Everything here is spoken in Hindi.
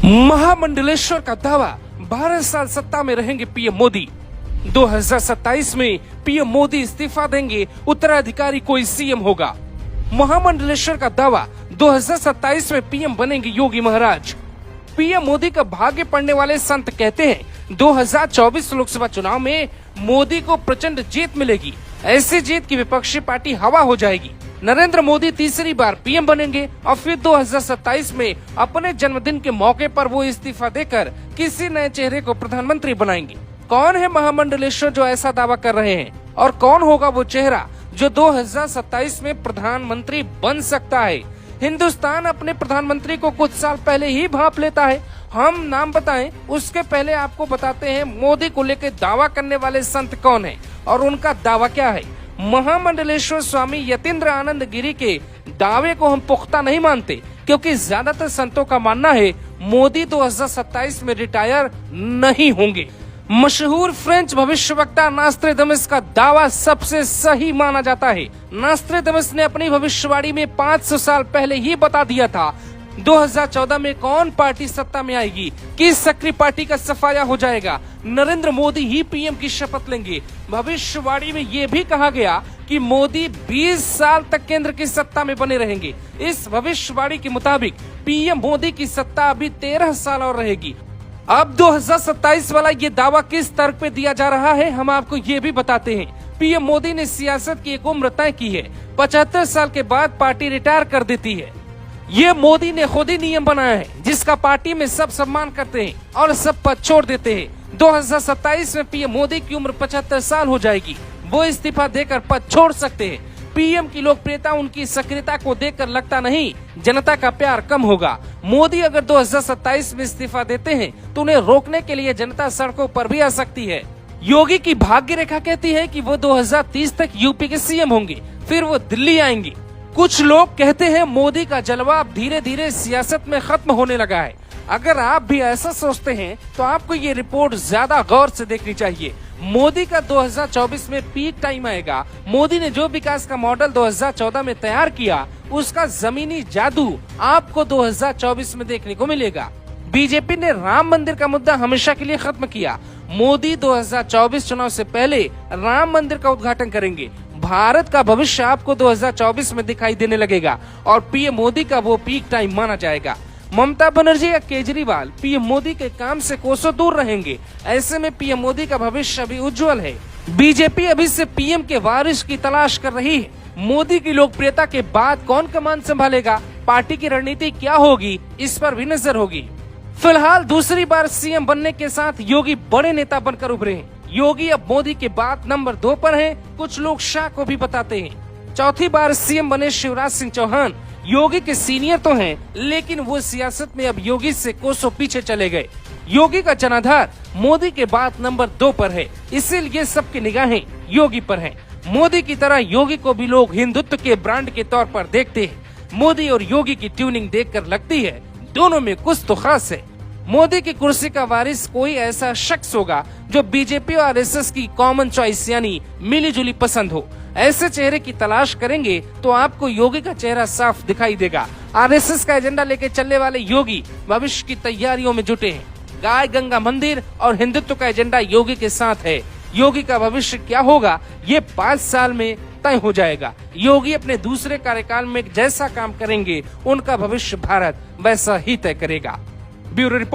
महामंडलेश्वर का दावा 12 साल सत्ता में रहेंगे पीएम मोदी। 2027 में पीएम मोदी इस्तीफा देंगे, उत्तराधिकारी कोई सीएम होगा। महामंडलेश्वर का दावा 2027 में पीएम बनेंगे योगी महाराज। पीएम मोदी का भाग्य पढ़ने वाले संत कहते हैं 2024 लोकसभा चुनाव में मोदी को प्रचंड जीत मिलेगी। ऐसी जीत की विपक्षी पार्टी हवा हो जाएगी। नरेंद्र मोदी तीसरी बार पीएम बनेंगे और फिर 2027 में अपने जन्मदिन के मौके पर वो इस्तीफा देकर किसी नए चेहरे को प्रधानमंत्री बनाएंगे। कौन है महामंडलेश्वर जो ऐसा दावा कर रहे हैं और कौन होगा वो चेहरा जो 2027 में प्रधानमंत्री बन सकता है? हिंदुस्तान अपने प्रधानमंत्री को कुछ साल पहले ही भांप लेता है। हम नाम बताएं उसके पहले आपको बताते हैं मोदी को लेकर दावा करने वाले संत कौन है और उनका दावा क्या है। महामंडलेश्वर स्वामी यतीन्द्र आनंद गिरी के दावे को हम पुख्ता नहीं मानते, क्योंकि ज्यादातर संतों का मानना है मोदी 2027 में रिटायर नहीं होंगे। मशहूर फ्रेंच भविष्यवक्ता नास्ट्रेडमस का दावा सबसे सही माना जाता है। नास्ट्रेडमस ने अपनी भविष्यवाणी में 500 साल पहले ही बता दिया था 2014 में कौन पार्टी सत्ता में आएगी, किस सक्रिय पार्टी का सफाया हो जाएगा। नरेंद्र मोदी ही पीएम की शपथ लेंगे। भविष्यवाणी में ये भी कहा गया कि मोदी 20 साल तक केंद्र की सत्ता में बने रहेंगे। इस भविष्यवाणी के मुताबिक पीएम मोदी की सत्ता अभी 13 साल और रहेगी। अब 2027 वाला ये दावा किस तर्क पे दिया जा रहा है, हम आपको ये भी बताते हैं। पीएम मोदी ने सियासत की एक उम्र तय की है। 75 साल के बाद पार्टी रिटायर कर देती है। ये मोदी ने खुद ही नियम बनाया है, जिसका पार्टी में सब सम्मान करते हैं और सब पद छोड़ देते हैं। 2027 में पीएम मोदी की उम्र 75 साल हो जाएगी। वो इस्तीफा देकर पद छोड़ सकते हैं। पीएम की लोकप्रियता उनकी सक्रियता को देखकर लगता नहीं जनता का प्यार कम होगा। मोदी अगर 2027 में इस्तीफा देते हैं तो उन्हें रोकने के लिए जनता सड़कों पर भी आ सकती है। योगी की भाग्य रेखा कहती है कि वो 2030 तक यूपी के सीएम होंगे, फिर वो दिल्ली आएंगे। कुछ लोग कहते हैं मोदी का जलवा अब धीरे धीरे सियासत में खत्म होने लगा है। अगर आप भी ऐसा सोचते हैं तो आपको ये रिपोर्ट ज्यादा गौर से देखनी चाहिए। मोदी का 2024 में पीक टाइम आएगा। मोदी ने जो विकास का मॉडल 2014 में तैयार किया, उसका जमीनी जादू आपको 2024 में देखने को मिलेगा। बीजेपी ने राम मंदिर का मुद्दा हमेशा के लिए खत्म किया। मोदी 2024 चुनाव से पहले राम मंदिर का उद्घाटन करेंगे। भारत का भविष्य आपको 2024 में दिखाई देने लगेगा और पीएम मोदी का वो पीक टाइम माना जाएगा। ममता बनर्जी या केजरीवाल पीएम मोदी के काम से कोसों दूर रहेंगे। ऐसे में पीएम मोदी का भविष्य अभी उज्जवल है। बीजेपी अभी से पीएम के वारिस की तलाश कर रही है। मोदी की लोकप्रियता के बाद कौन कमान संभालेगा, पार्टी की रणनीति क्या होगी, इस पर भी नजर होगी। फिलहाल दूसरी बार सीएम बनने के साथ योगी बड़े नेता बनकर उभरे हैं। योगी अब मोदी के बाद नंबर 2 पर हैं। कुछ लोग शाह को भी बताते हैं। चौथी बार सीएम बने शिवराज सिंह चौहान योगी के सीनियर तो हैं, लेकिन वो सियासत में अब योगी से कोसों पीछे चले गए। योगी का जनाधार मोदी के बाद नंबर 2 पर है, इसीलिए सबकी निगाहें योगी पर हैं। मोदी की तरह योगी को भी लोग हिंदुत्व के ब्रांड के तौर पर देखते हैं। मोदी और योगी की ट्यूनिंग देखकर लगती है दोनों में कुछ तो खास है। मोदी की कुर्सी का वारिस कोई ऐसा शख्स होगा जो बीजेपी और आरएसएस की कॉमन चॉइस यानी मिली जुली पसंद हो। ऐसे चेहरे की तलाश करेंगे तो आपको योगी का चेहरा साफ दिखाई देगा। आरएसएस का एजेंडा लेके चलने वाले योगी भविष्य की तैयारियों में जुटे हैं। गाय गंगा मंदिर और हिंदुत्व का एजेंडा योगी के साथ है। योगी का भविष्य क्या होगा ये 5 साल में तय हो जाएगा। योगी अपने दूसरे कार्यकाल में जैसा काम करेंगे उनका भविष्य भारत वैसा ही तय करेगा। Bureau report.